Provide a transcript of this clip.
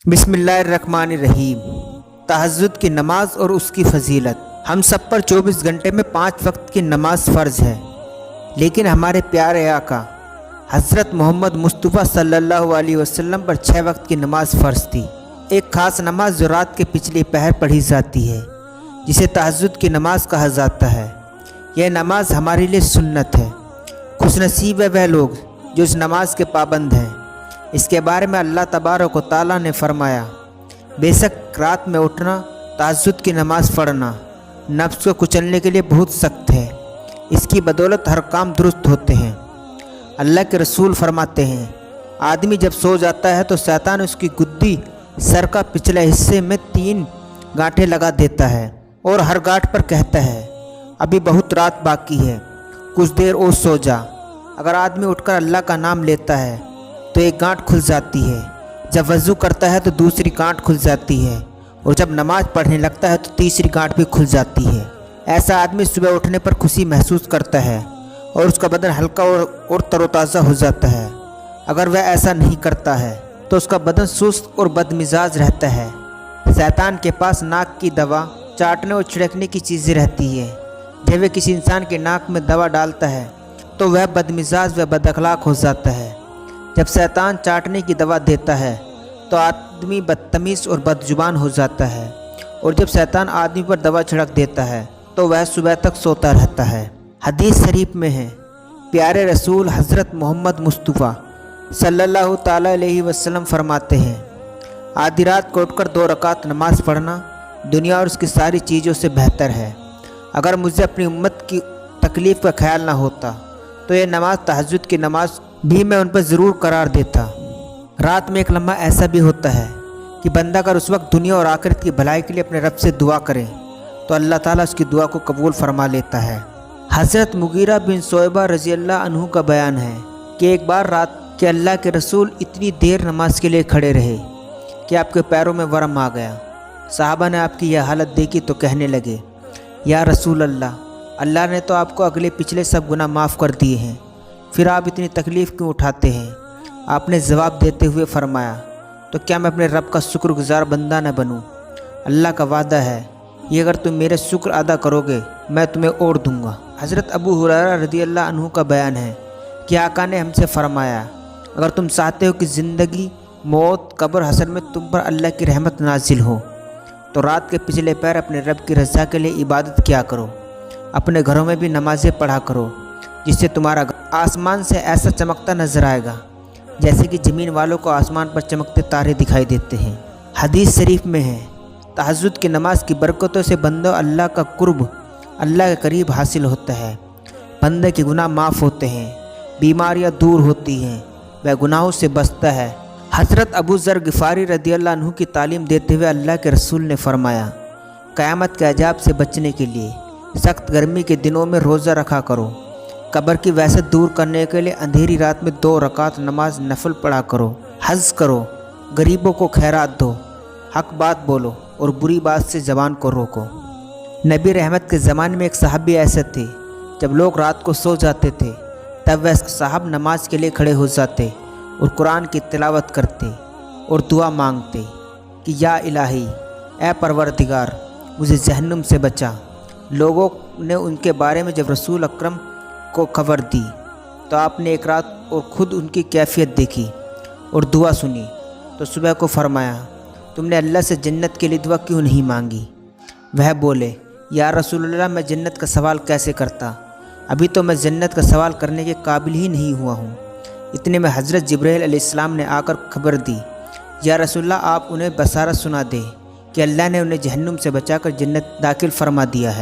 बिस्मिल्लाहिर्रहमानिर्रहीम। तहज्जुद की नमाज और उसकी फजीलत। हम सब पर 24 घंटे में 5 वक्त की नमाज फ़र्ज़ है, लेकिन हमारे प्यारे आका हज़रत मोहम्मद मुस्तफ़ा सल्लल्लाहु अलैहि वसल्लम पर 6 वक्त की नमाज फ़र्ज़ थी। एक ख़ास नमाज जो रात के पिछले पहर पढ़ी जाती है, जिसे तहज्जुद की नमाज कहा जाता है। यह नमाज हमारे लिए सुन्नत है। खुशनसीब है वह लोग जो इस नमाज के पाबंद हैं। इसके बारे में अल्लाह तबारक व तआला ने फरमाया, बेशक रात में उठना, तहज्जुद की नमाज पढ़ना नफ्स को कुचलने के लिए बहुत सख्त है। इसकी बदौलत हर काम दुरुस्त होते हैं। अल्लाह के रसूल फरमाते हैं, आदमी जब सो जाता है तो शैतान उसकी गुद्दी सर का पिछले हिस्से में 3 गांठें लगा देता है और हर गांठ पर कहता है, अभी बहुत रात बाकी है, कुछ देर और सो जा। अगर आदमी उठकर अल्लाह का नाम लेता है तो एक गांठ खुल जाती है, जब वज़ू करता है तो दूसरी गांठ खुल जाती है, और जब नमाज पढ़ने लगता है तो तीसरी गांठ भी खुल जाती है। ऐसा आदमी सुबह उठने पर खुशी महसूस करता है और उसका बदन हल्का और तरोताज़ा हो जाता है। अगर वह ऐसा नहीं करता है तो उसका बदन सुस्त और बदमिजाज रहता है। शैतान के पास नाक की दवा, चाटने और छिड़कने की चीज़ें रहती है। जब वह किसी इंसान के नाक में दवा डालता है तो वह बदमिजाज व बदअखलाक हो जाता है। जब शैतान चाटने की दवा देता है तो आदमी बदतमीज़ और बदजुबान हो जाता है, और जब शैतान आदमी पर दवा छिड़क देता है तो वह सुबह तक सोता रहता है। हदीस शरीफ में है, प्यारे रसूल हज़रत मोहम्मद मुस्तफ़ा सल्लल्लाहु ताला अलैहि वसल्लम फरमाते हैं, आधी रात को उठकर 2 रकात नमाज पढ़ना दुनिया और उसकी सारी चीज़ों से बेहतर है। अगर मुझे अपनी उम्मत की तकलीफ़ का ख्याल ना होता तो ये नमाज तहज्जुद की नमाज भी मैं उन पर ज़रूर करार देता। रात में एक लम्हा ऐसा भी होता है कि बंदा अगर उस वक्त दुनिया और आखिरत की भलाई के लिए अपने रब से दुआ करे तो अल्लाह ताला उसकी दुआ को कबूल फरमा लेता है। हज़रत मुगीरा बिन शोएबा रज़ी अल्लाह अन्हु का बयान है कि एक बार रात के अल्लाह के रसूल इतनी देर नमाज के लिए खड़े रहे कि आपके पैरों में वरम आ गया। साहबा ने आपकी यह हालत देखी तो कहने लगे, या रसूल अल्लाह, अल्लाह ने तो आपको अगले पिछले सब गुनाह माफ़ कर दिए हैं, फिर आप इतनी तकलीफ़ क्यों उठाते हैं? आपने जवाब देते हुए फरमाया, तो क्या मैं अपने रब का शुक्रगुजार बंदा न बनूं? अल्लाह का वादा है, ये अगर तुम मेरे शुक्र अदा करोगे मैं तुम्हें और दूंगा। हज़रत अबू हुरैरा रज़ियल्लाहु अन्हु का बयान है कि आका ने हमसे फरमाया, अगर तुम चाहते हो कि ज़िंदगी, मौत, कब्र, हश्र में तुम पर अल्लाह की रहमत नाजिल हो तो रात के पिछले पैर अपने रब की रज़ा के लिए इबादत किया करो। अपने घरों में भी नमाज़ें पढ़ा करो, जिससे तुम्हारा आसमान से ऐसा चमकता नजर आएगा जैसे कि ज़मीन वालों को आसमान पर चमकते तारे दिखाई देते हैं। हदीस शरीफ में है, तहज्जुद की नमाज की बरकतों से बंदो अल्लाह का कुर्ब, अल्लाह के करीब हासिल होता है। बंदे के गुनाह माफ़ होते हैं, बीमारियां दूर होती हैं, वह गुनाहों से बचता है। हज़रत अबू ज़र गिफ़ारी रज़ियल्लाहु अन्हु की तालीम देते हुए अल्लाह के रसूल ने फरमाया, क़यामत के अज़ाब से बचने के लिए सख्त गर्मी के दिनों में रोज़ा रखा करो। कब्र की वहशत दूर करने के लिए अंधेरी रात में 2 रकात नमाज नफल पढ़ा करो। हज करो, गरीबों को खैरात दो, हक बात बोलो और बुरी बात से ज़बान को रोको। नबी रहमत के ज़माने में एक साहबी ऐसे थे, जब लोग रात को सो जाते थे तब वह साहब नमाज के लिए खड़े हो जाते और कुरान की तिलावत करते और दुआ मांगते कि या इलाही, ए परवरदिगार, मुझे जहन्नुम से बचा। लोगों ने उनके बारे में जब रसूल अकरम को खबर दी तो आपने एक रात और ख़ुद उनकी कैफियत देखी और दुआ सुनी तो सुबह को फरमाया, तुमने अल्लाह से जन्नत के लिए दुआ क्यों नहीं मांगी? वह बोले, या रसूलल्लाह, मैं जन्नत का सवाल कैसे करता? अभी तो मैं जन्नत का सवाल करने के काबिल ही नहीं हुआ हूँ। इतने में हज़रत जिब्राइल अलैहिस्सलाम ने आकर खबर दी, या रसूलल्लाह, आप उन्हें बसारत सुना दें कि अल्लाह ने उन्हें जहन्नुम से बचाकर जन्नत दाखिल फरमा दिया है।